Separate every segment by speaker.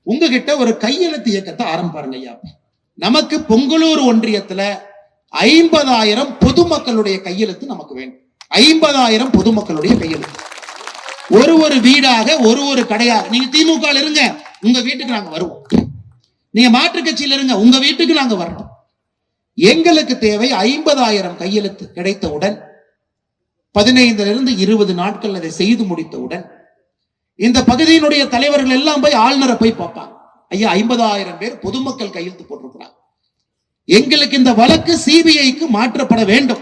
Speaker 1: உங்ககிட்ட ஒரு கையெழுத்து இயக்கத்தை ஆரம்பிப்பாருங்க ஐயா. நமக்கு பொங்கலூர் ஒன்றியத்துல 50,000 பொதுமக்களுடைய கையெழுத்து நமக்கு வேண்டும். 50,000 பொதுமக்களுடைய கையெழுத்து. ஒரு வீடாக ஒரு கடையாக. நீங்க திமுக இருங்க, உங்க வீட்டுக்கு நாங்க வருவோம். நீங்க மாற்று கட்சியில இருங்க, உங்க வீட்டுக்கு நாங்க வர்றோம். எங்களுக்கு தேவை 50,000 கையெழுத்து கிடைத்தவுடன் 15 நாட்கள் அதை செய்து முடித்தவுடன் இந்த பகுதியினுடைய தலைவர்கள் எல்லாம் போய் ஆளுநரை போய் பார்ப்பாங்க. ஐயா, 50,000 பேர் பொதுமக்கள் கையெழுத்து போட்டிருக்கிறாங்க. எங்களுக்கு இந்த வழக்கு சிபிஐக்கு மாற்றப்பட வேண்டும்.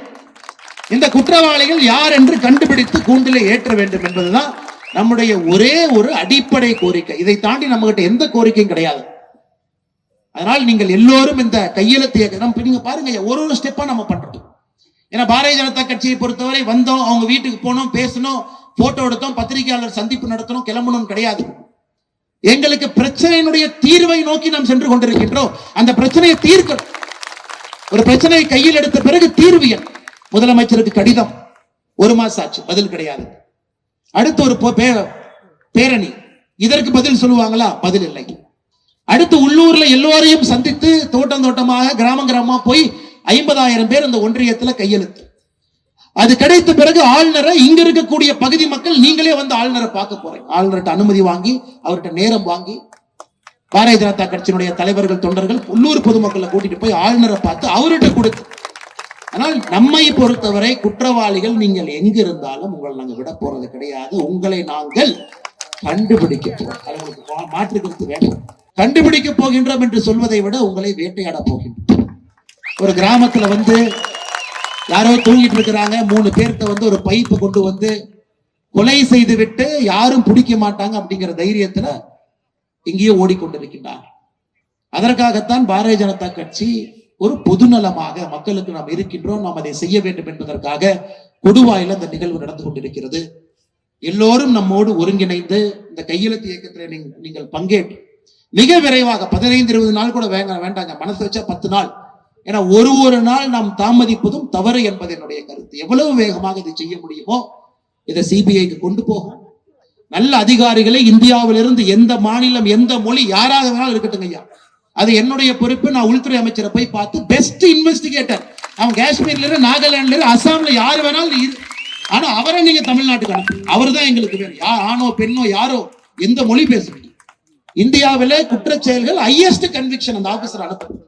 Speaker 1: இந்த குற்றவாளிகள் யார் என்று கண்டுபிடித்து கூண்டிலே ஏற்ற வேண்டும் என்பதுதான் நம்முடைய ஒரே ஒரு அடிப்படை கோரிக்கை. இதை தாண்டி நம்ம கிட்ட எந்த கோரிக்கையும் கிடையாது. அதனால் நீங்கள் எல்லோரும் இந்த கையெழுத்து இயக்கம் நீங்க பாருங்க, ஒரு ஸ்டெப்பா நம்ம பண்றோம். ஏன்னா பாரதிய ஜனதா கட்சியை பொறுத்தவரை வந்தோம், அவங்க வீட்டுக்கு போனோம், பேசணும், போட்டோ எடுத்தோம், பத்திரிகையாளர் சந்திப்பு நடத்தணும், கிளம்பணும் கிடையாது. எங்களுக்கு பிரச்சனையினுடைய தீர்வை நோக்கி நாம் சென்று கொண்டிருக்கின்றோம். அந்த பிரச்சனையை தீர்க்கணும். ஒரு பிரச்சனையை கையில் எடுத்த பிறகு தீர்வு என்ன? முதலமைச்சருக்கு கடிதம் 1 மாசம் ஆச்சு, பதில் கிடையாது. அடுத்து ஒரு பேரணி, இதற்கு பதில் சொல்லுவாங்களா? பதில் இல்லை. அடுத்து உள்ளூர்ல எல்லோரையும் சந்தித்து தோட்டமாக கிராமமா போய் 50,000 பேர் அந்த ஒன்றியத்துல கையெழுத்து. அது கிடைத்த பிறகு ஆளுநரை, இங்க இருக்கக்கூடிய பகுதி மக்கள் நீங்களே வந்து ஆளுநரை பார்க்க போறீங்க. ஆளுநர்கிட்ட அனுமதி வாங்கி, அவர்கிட்ட நேரம் வாங்கி, பாரதிய ஜனதா கட்சியினுடைய தலைவர்கள், தொண்டர்கள், உள்ளூர் பொதுமக்களை கூட்டிட்டு போய் ஆளுநரை பார்த்து அவர்கிட்ட கொடுத்து. ஆனால் நம்மை பொறுத்தவரை குற்றவாளிகள் நீங்கள் எங்க இருந்தாலும் உங்களை நாங்கள் விட போறது கிடையாது. உங்களை நாங்கள் கண்டுபிடிக்க போறோம். அது உங்களுக்கு மாற்று கருத்து வேண்டும். கண்டுபிடிக்க போகின்றோம் என்று சொல்வதை விட உங்களை வேட்டையாட போகின்றோம். ஒரு கிராமத்துல வந்து யாரோ தூங்கிட்டு இருக்கிறாங்க, 3 பேர்த்த வந்து ஒரு பைப்பு கொண்டு வந்து கொலை செய்து விட்டு யாரும் பிடிக்க மாட்டாங்க அப்படிங்கிற தைரியத்துல எங்கேயோ ஓடிக்கொண்டிருக்கின்றார். அதற்காகத்தான் பாரதிய ஜனதா கட்சி ஒரு பொதுநலமாக மக்களுக்கு நாம் இருக்கின்றோம், நாம் அதை செய்ய வேண்டும் என்பதற்காக கொடுவாயில இந்த நிகழ்வு நடந்து கொண்டிருக்கிறது. எல்லோரும் நம்மோடு ஒருங்கிணைந்து இந்த கையெழுத்து இயக்கத்தில் நீங்கள் பங்கேற்று மிக விரைவாக 15-20 நாள் கூட வேண்டாங்க, மனசு வச்சா 10 நாள். ஏன்னா ஒரு நாள் நாம் தாமதிப்பதும் தவறு என்பது என்னுடைய கருத்து. எவ்வளவு வேகமாக இதை செய்ய முடியுமோ இதை சிபிஐக்கு கொண்டு போகும். நல்ல அதிகாரிகளை இந்தியாவிலிருந்து எந்த மாநிலம், எந்த மொழி, யாராக வேணாலும் இருக்கட்டும் ஐயா, அது என்னுடைய பொறுப்பு. நான் உள்துறை அமைச்சரை போய் பார்த்து பெஸ்ட் இன்வெஸ்டிகேட்டர், அவன் காஷ்மீர்ல இருந்து, நாகாலாந்துல இருந்து, அசாம்ல யார் வேணாலும், ஆனா அவரை நீங்க தமிழ்நாட்டுக்கு அனுப்பி, அவர் தான் எங்களுக்கு வேணும். ஆணோ பெண்ணோ யாரோ எந்த மொழி பேசுறீங்க, இந்தியாவில குற்றச்செயல்கள் ஹையஸ்ட் கன்விக்ஷன் அந்த ஆபீசர் அனுப்பணும்.